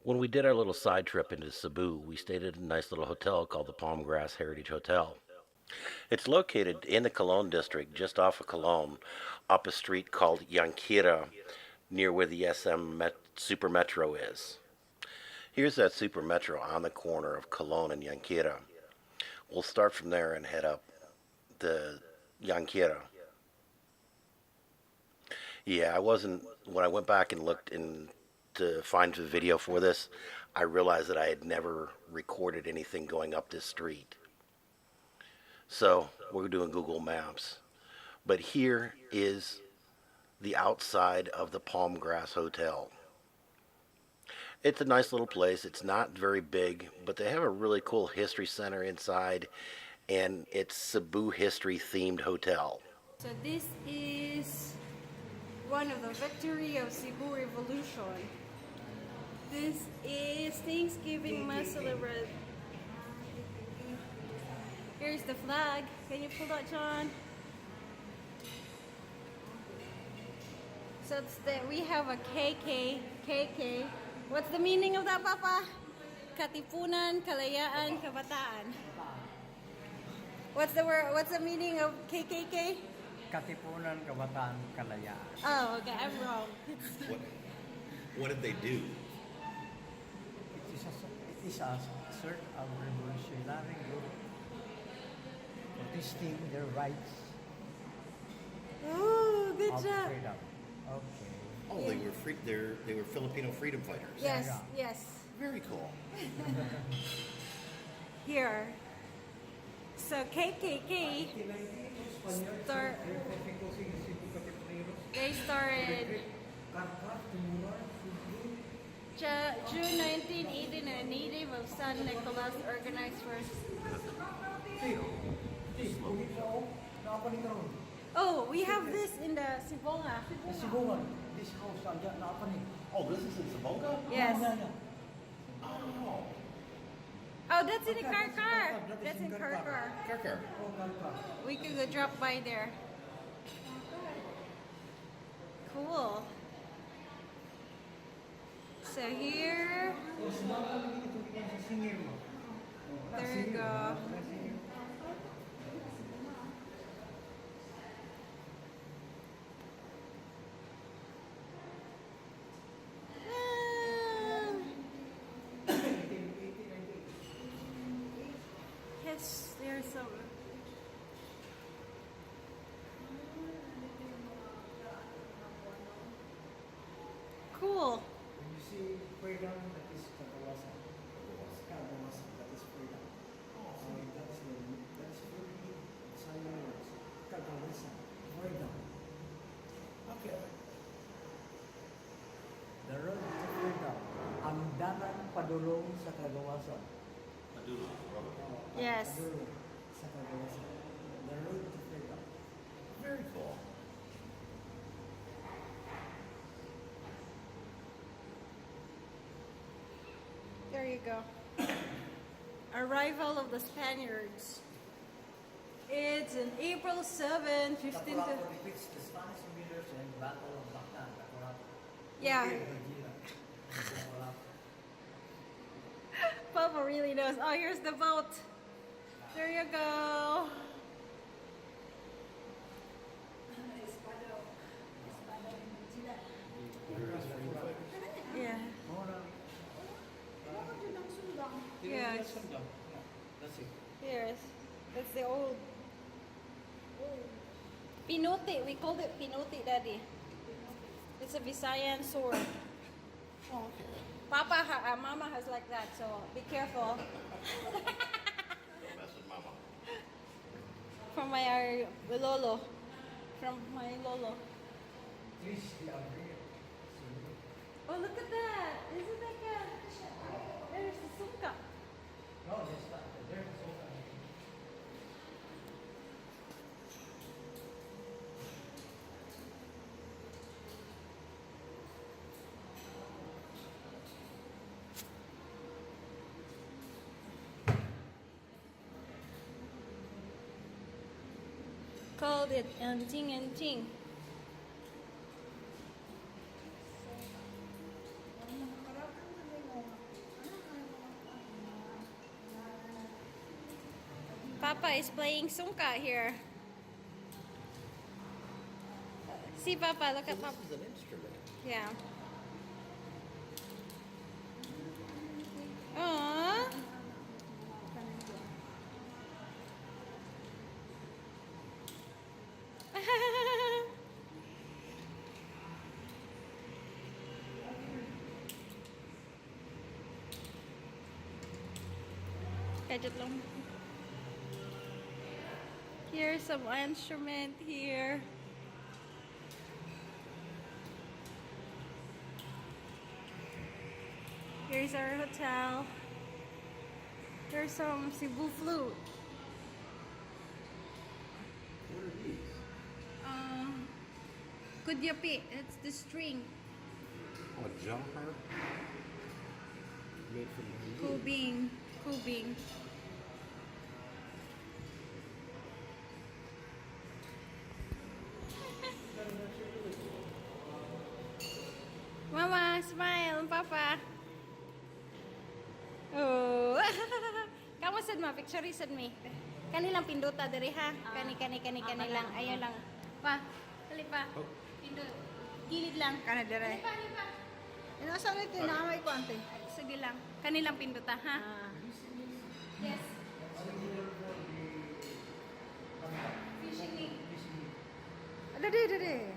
When we did our little side trip into Cebu, we stayed at a nice little hotel called the Palm Grass Heritage Hotel. It's located in the Cologne district, just off of Cologne, up a street called Yankira, near where the Super Metro is. Here's that Super Metro on the corner of Cologne and Yankira. We'll start from there and head up the Yankira. Yeah, I wasn't when I went back and looked in to find the video for this, I realized that I had never recorded anything going up this street. So we're doing Google Maps. But here is the outside of the Palm Grass Hotel. It's a nice little place. It's not very big, but they have a really cool history center inside, and it's Cebu history themed hotel. So this is one of the victory of Cebu Revolution. This is Thanksgiving mass celebration. Here's the flag. Can you pull that, John? So it's that we have a KK. What's the meaning of that, Papa? Katipunan, Kalayaan, Kabataan. What's the word? What's the meaning of KKK? Katipunan, Kabataan, Kalayaan. Oh, okay, I'm wrong. What did they do? It is a sort of revolutionary group protesting their rights Oh, good of job. freedom. Okay. Oh, they were free. They were Filipino freedom fighters. Yes, Yeah. yes. Very cool. Here. So KKK start. They started June 1918. A native of San Nicolas organized first. Oh, we have this in the Sibonga. This house andyan na apa ni? Oh, this is in Sabonga? Yes. Oh, Oh, that's in the car. That's in car. Kirker. Oh, Karkar. We could go drop by there. Cool. So here, Oh, sumama kami dito sa singir mo. there you go. Yes, there's some. Cool. When you see freedom, that is kagawasan. Kagawasan, that is freedom. So that's really Italian words. Kagawasan, freedom. Okay. The road to freedom. Ang danan padulong sa kagawasan. Yes. Padulong sa kagawasan. The road to freedom. Very cool. There you go. Arrival of the Spaniards. It's in April 7, 15 to... Takurapo defeats the Spanish invaders in Battle of Bactan. Takurapo. Yeah. Regina. Takurapo. Papa really knows. Oh, here's the boat. There you go. Yeah. Yes. That's it. Yes. That's the old. Pinuti. We called it pinuti, Daddy. It's a Visayan sword. Oh, okay. Mama has like that, so be careful. Don't mess with Mama. From my lolo. From my lolo. This is the unreal. Oh, look at that! Isn't that good? There's the suka. No, that's not. There's so many. Called it Anting. Papa is playing sungka here. See, Papa, look at Papa. This is an instrument. Yeah. Aww. Gadget lang. Here's some instrument here. Here's our hotel. There's some Cebu flute. What are these? Kudyapi. It's the string. Oh, a jumper? Made from bamboo. Kubing. Kubing. Mama, smile, Papa. Oh. Kamu sad ma picture sad mi. Kanilang pinduta diri ha. Kani lang. Ayo lang. Pa. Dali pa. Oh. Pindot. Gilid lang. Kana dire. Pa, di pa. Ino sa nito na may kwante. Sige lang. Kanilang pinduta ha. Ah. Yes. Fishing. Dali.